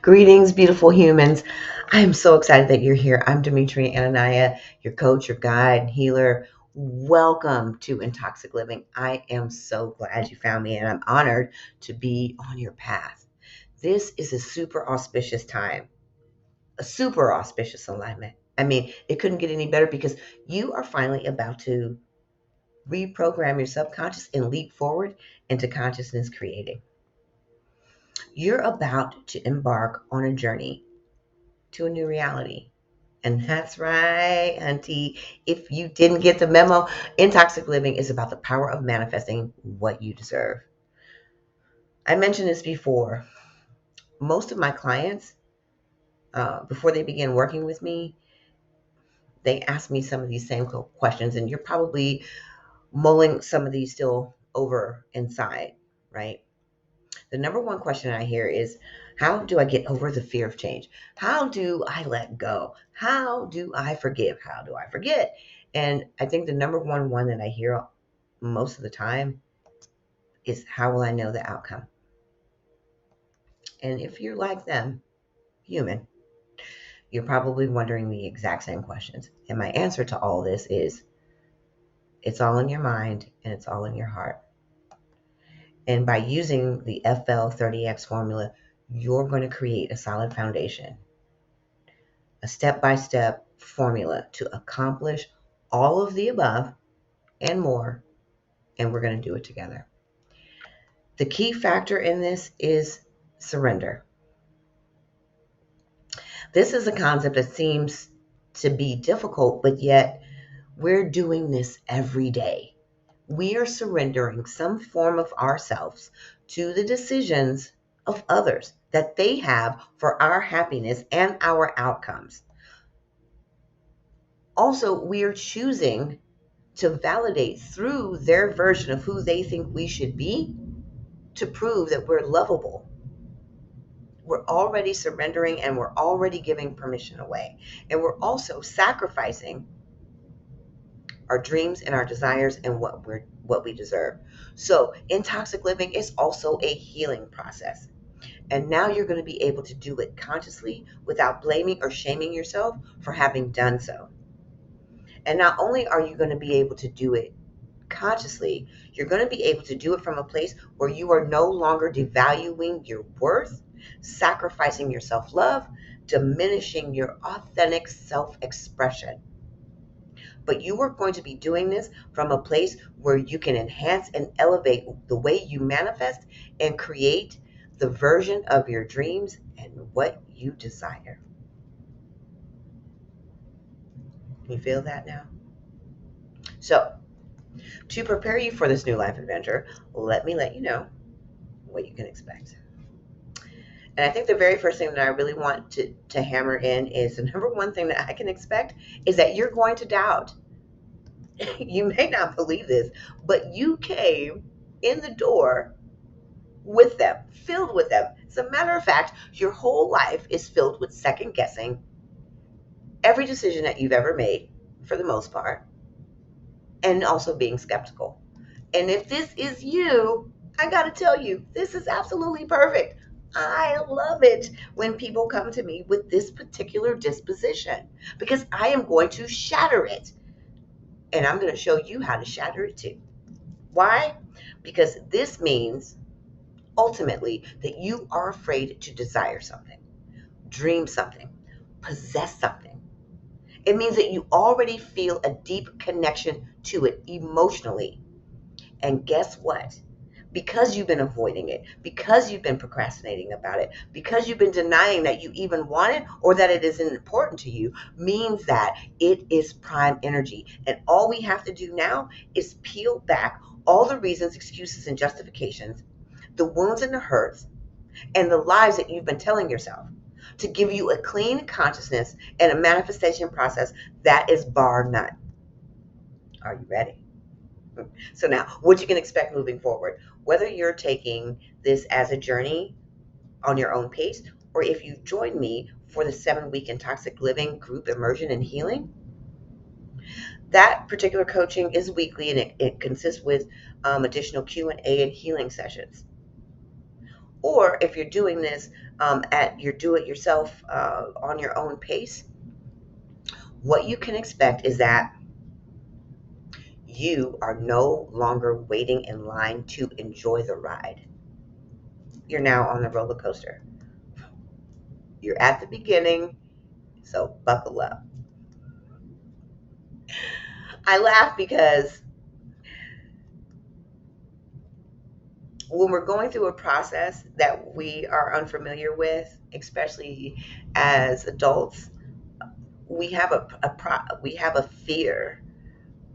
Greetings, beautiful humans. I'm so excited that you're here. I'm Demetria Ananaya, your coach, your guide, healer. Welcome to Intoxic Living. I am so glad you found me, and I'm honored to be on your path. This is a super auspicious time, a super auspicious alignment. I mean, it couldn't get any better because you are finally about to reprogram your subconscious and leap forward into consciousness creating. You're about to embark on a journey to a new reality. And that's right, auntie. If you didn't get the memo, In Toxic Living is about the power of manifesting what you deserve. I mentioned this before. Most of my clients, before they begin working with me, they ask me some of these same questions, and you're probably mulling some of these still over inside, right? The number one question I hear is, how do I get over the fear of change? How do I let go? How do I forgive? How do I forget? And I think the number one that I hear most of the time is, how will I know the outcome? And if you're like them, human, you're probably wondering the exact same questions. And my answer to all this is, it's all in your mind and it's all in your heart. And by using the FL30X formula, you're going to create a solid foundation, a step-by-step formula to accomplish all of the above and more, and we're going to do it together. The key factor in this is surrender. This is a concept that seems to be difficult, but yet we're doing this every day. We are surrendering some form of ourselves to the decisions of others that they have for our happiness and our outcomes. Also, we are choosing to validate through their version of who they think we should be to prove that we're lovable. We're already surrendering and we're already giving permission away. And we're also sacrificing our dreams and our desires and what we deserve. So in toxic living is also a healing process. And now you're going to be able to do it consciously without blaming or shaming yourself for having done so. And not only are you going to be able to do it consciously, you're going to be able to do it from a place where you are no longer devaluing your worth, sacrificing your self-love, diminishing your authentic self-expression. But you are going to be doing this from a place where you can enhance and elevate the way you manifest and create the version of your dreams and what you desire. You feel that now? So, to prepare you for this new life adventure, let me let you know what you can expect. And I think the very first thing that I really want to hammer in is the number one thing that I can expect is that you're going to doubt. You may not believe this, but you came in the door with them, filled with them. As a matter of fact, your whole life is filled with second guessing every decision that you've ever made, for the most part, and also being skeptical. And if this is you, I got to tell you, this is absolutely perfect. I love it when people come to me with this particular disposition because I am going to shatter it. And I'm going to show you how to shatter it too. Why? Because this means ultimately that you are afraid to desire something, dream something, possess something. It means that you already feel a deep connection to it emotionally. And guess what? Because you've been avoiding it, because you've been procrastinating about it, because you've been denying that you even want it or that it isn't important to you, means that it is prime energy. And all we have to do now is peel back all the reasons, excuses, and justifications, the wounds and the hurts, and the lies that you've been telling yourself to give you a clean consciousness and a manifestation process that is bar none. Are you ready? So now, what you can expect moving forward, whether you're taking this as a journey on your own pace, or if you join me for the 7-week in toxic living group immersion and healing, that particular coaching is weekly and it consists with additional Q&A and healing sessions. Or if you're doing this at your do-it-yourself on your own pace, what you can expect is that you are no longer waiting in line to enjoy the ride. You're now on the roller coaster. You're at the beginning, so buckle up. I laugh because when we're going through a process that we are unfamiliar with, especially as adults, we have we have a fear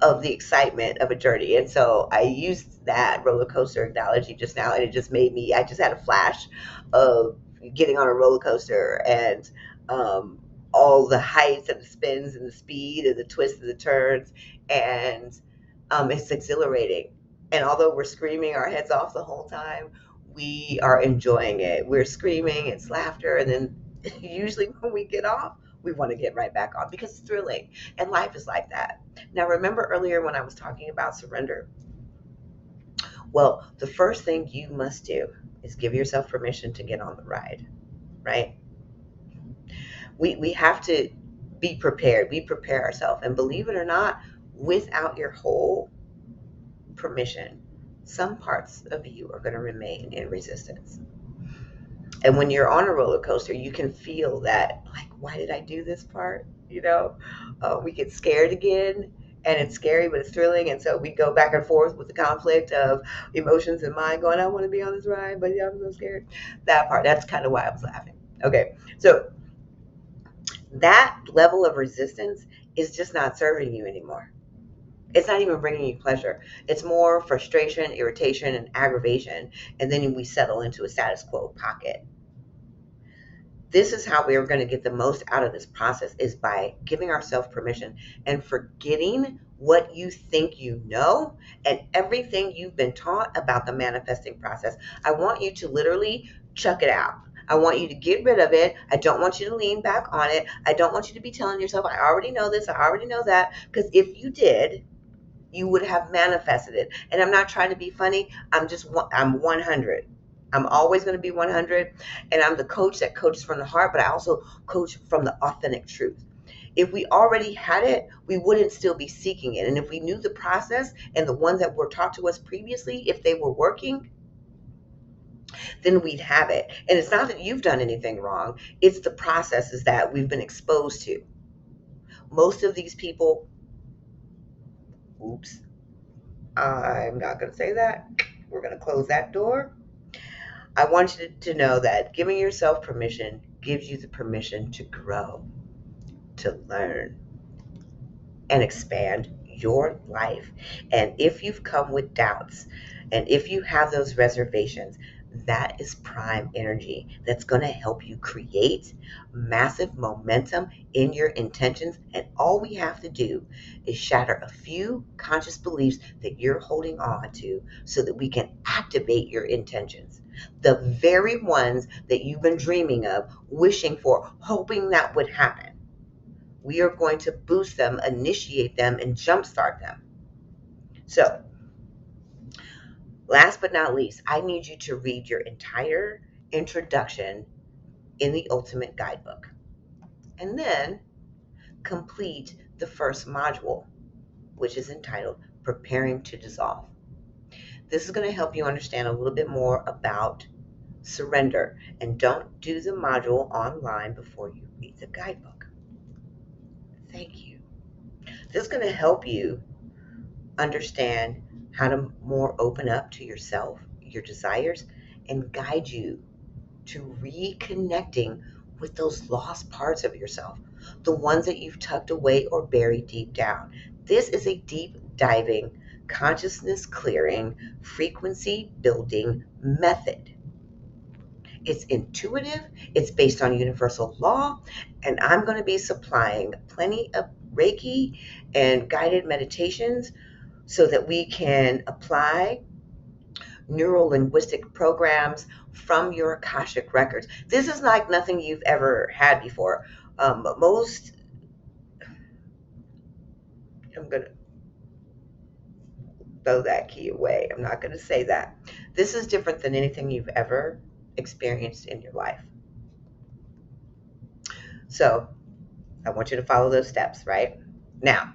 of the excitement of a journey. And so I used that roller coaster analogy just now, and it just made me, I just had a flash of getting on a roller coaster and um, all the heights and the spins and the speed and the twists and the turns. And it's exhilarating. And although we're screaming our heads off the whole time, we are enjoying it. We're screaming, it's laughter. And then usually when we get off, we want to get right back on because it's thrilling. And life is like that. Now, remember earlier when I was talking about surrender? Well, the first thing you must do is give yourself permission to get on the ride, right? We have to be prepared. We prepare ourselves. And believe it or not, without your whole permission, some parts of you are going to remain in resistance. And when you're on a roller coaster, you can feel that, like, why did I do this part? We get scared again, and it's scary, but it's thrilling. And so we go back and forth with the conflict of emotions and mind going, I want to be on this ride, but yeah, I'm so scared. That part, that's kind of why I was laughing. Okay, so that level of resistance is just not serving you anymore. It's not even bringing you pleasure. It's more frustration, irritation, and aggravation. And then we settle into a status quo pocket. This is how we are going to get the most out of this process, is by giving ourselves permission and forgetting what you think you know and everything you've been taught about the manifesting process. I want you to literally chuck it out. I want you to get rid of it. I don't want you to lean back on it. I don't want you to be telling yourself, I already know this, I already know that. Because if you did, you would have manifested it. And I'm not trying to be funny. I'm 100. I'm always going to be 100. And I'm the coach that coaches from the heart, but I also coach from the authentic truth. If we already had it, we wouldn't still be seeking it. And if we knew the process and the ones that were taught to us previously, if they were working, then we'd have it. And it's not that you've done anything wrong. It's the processes that we've been exposed to. Most of these people, oops, I'm not going to say that. We're going to close that door. I want you to know that giving yourself permission gives you the permission to grow, to learn, and expand your life. And if you've come with doubts, and if you have those reservations, that is prime energy that's going to help you create massive momentum in your intentions. And all we have to do is shatter a few conscious beliefs that you're holding on to so that we can activate your intentions. The very ones that you've been dreaming of, wishing for, hoping that would happen. We are going to boost them, initiate them, and jumpstart them. So, last but not least, I need you to read your entire introduction in the Ultimate Guidebook. And then complete the first module, which is entitled Preparing to Dissolve. This is going to help you understand a little bit more about surrender. And don't do the module online before you read the guidebook. Thank you. This is going to help you understand how to more open up to yourself, your desires, and guide you to reconnecting with those lost parts of yourself, the ones that you've tucked away or buried deep down. This is a deep diving, consciousness clearing, frequency building method. It's intuitive, it's based on universal law, and I'm going to be supplying plenty of Reiki and guided meditations so that we can apply neuro-linguistic programs from your Akashic records. This is like nothing you've ever had before. Most, I'm going to throw that key away. I'm not going to say that. This is different than anything you've ever experienced in your life. So I want you to follow those steps, right? Now,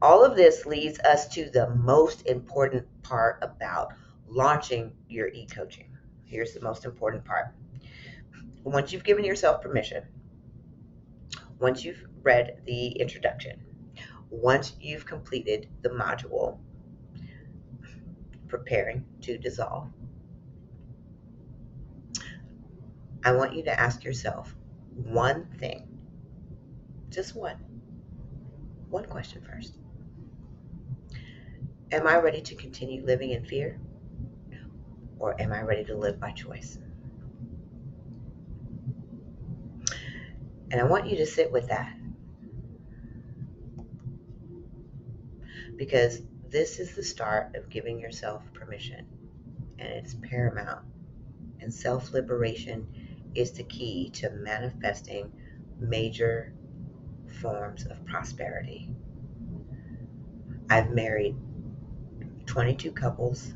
all of this leads us to the most important part about launching your e-coaching. Here's the most important part. Once you've given yourself permission, once you've read the introduction, once you've completed the module, preparing to dissolve, I want you to ask yourself one thing, just one question first. Am I ready to continue living in fear? Or am I ready to live by choice? And I want you to sit with that, because this is the start of giving yourself permission, and it's paramount. And self-liberation is the key to manifesting major forms of prosperity. I've married 22 couples.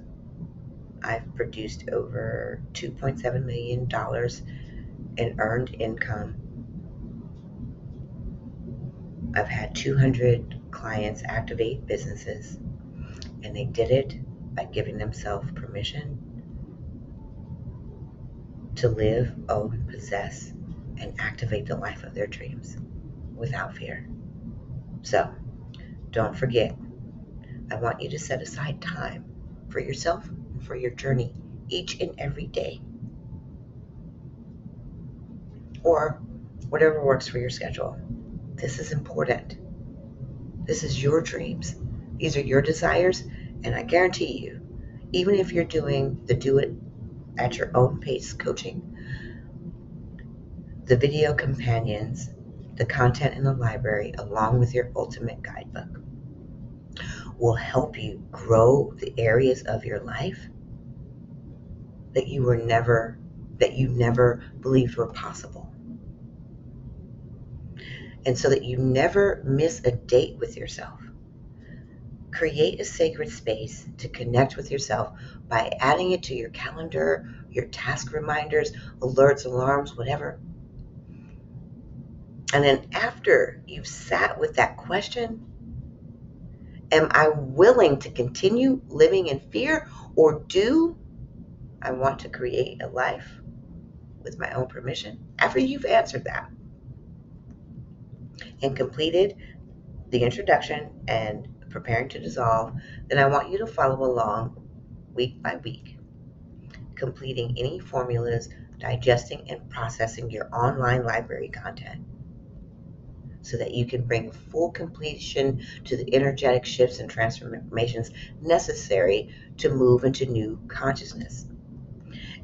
I've produced over $2.7 million in earned income. I've had 200 clients activate businesses, and they did it by giving themselves permission to live, own, possess, and activate the life of their dreams without fear. So, don't forget, I want you to set aside time for yourself and for your journey each and every day, or whatever works for your schedule. This is important. This is your dreams. These are your desires, and I guarantee you, even if you're doing the do it at your own pace coaching, the video companions, the content in the library, along with your ultimate guidebook, will help you grow the areas of your life that you never believed were possible. And so that you never miss a date with yourself. Create a sacred space to connect with yourself by adding it to your calendar, your task reminders, alerts, alarms, whatever. And then after you've sat with that question, am I willing to continue living in fear, or do I want to create a life with my own permission? After you've answered that and completed the introduction and preparing to dissolve, then I want you to follow along week by week, completing any formulas, digesting and processing your online library content, so that you can bring full completion to the energetic shifts and transformations necessary to move into new consciousness.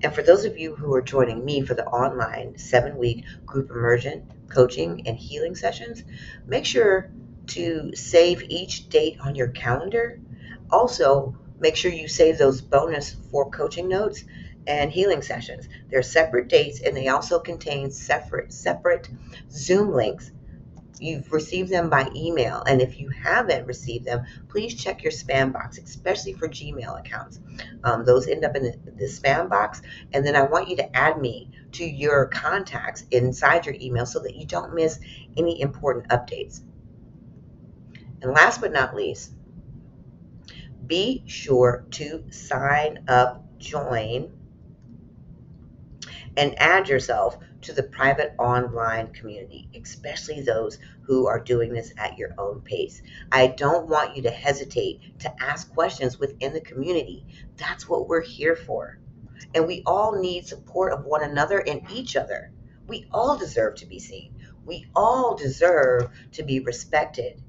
And for those of you who are joining me for the online 7-week group immersion, coaching, and healing sessions, make sure to save each date on your calendar. Also, make sure you save those bonus 4 coaching notes and healing sessions. They're separate dates, and they also contain separate Zoom links. You've received them by email, and if you haven't received them, please check your spam box, especially for Gmail accounts. Those end up in the spam box, and then I want you to add me to your contacts inside your email so that you don't miss any important updates. And last but not least, be sure to sign up, join, and add yourself to the private online community, especially those who are doing this at your own pace. I don't want you to hesitate to ask questions within the community. That's what we're here for. And we all need support of one another and each other. We all deserve to be seen. We all deserve to be respected.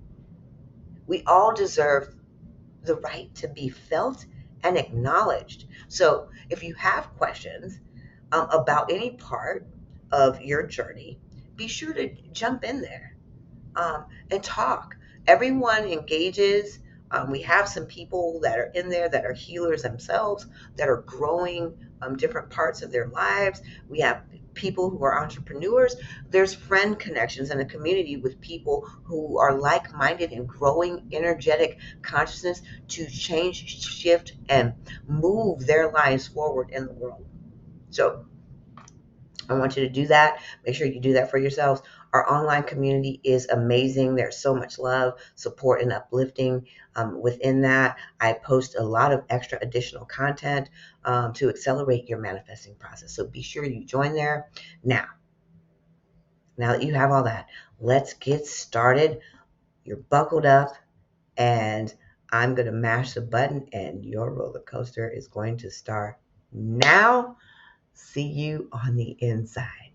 We all deserve the right to be felt and acknowledged. So if you have questions about any part of your journey, be sure to jump in there and talk. Everyone engages. We have some people that are in there that are healers themselves, that are growing different parts of their lives. We have people who are entrepreneurs. There's friend connections and a community with people who are like-minded and growing energetic consciousness to change, shift, and move their lives forward in the world. So I want you to do that. Make sure you do that for yourselves. Our online community is amazing. There's so much love, support, and uplifting within that. I post a lot of extra additional content to accelerate your manifesting process. So be sure you join there. Now that you have all that, let's get started. You're buckled up, and I'm going to mash the button, and your roller coaster is going to start now. See you on the inside.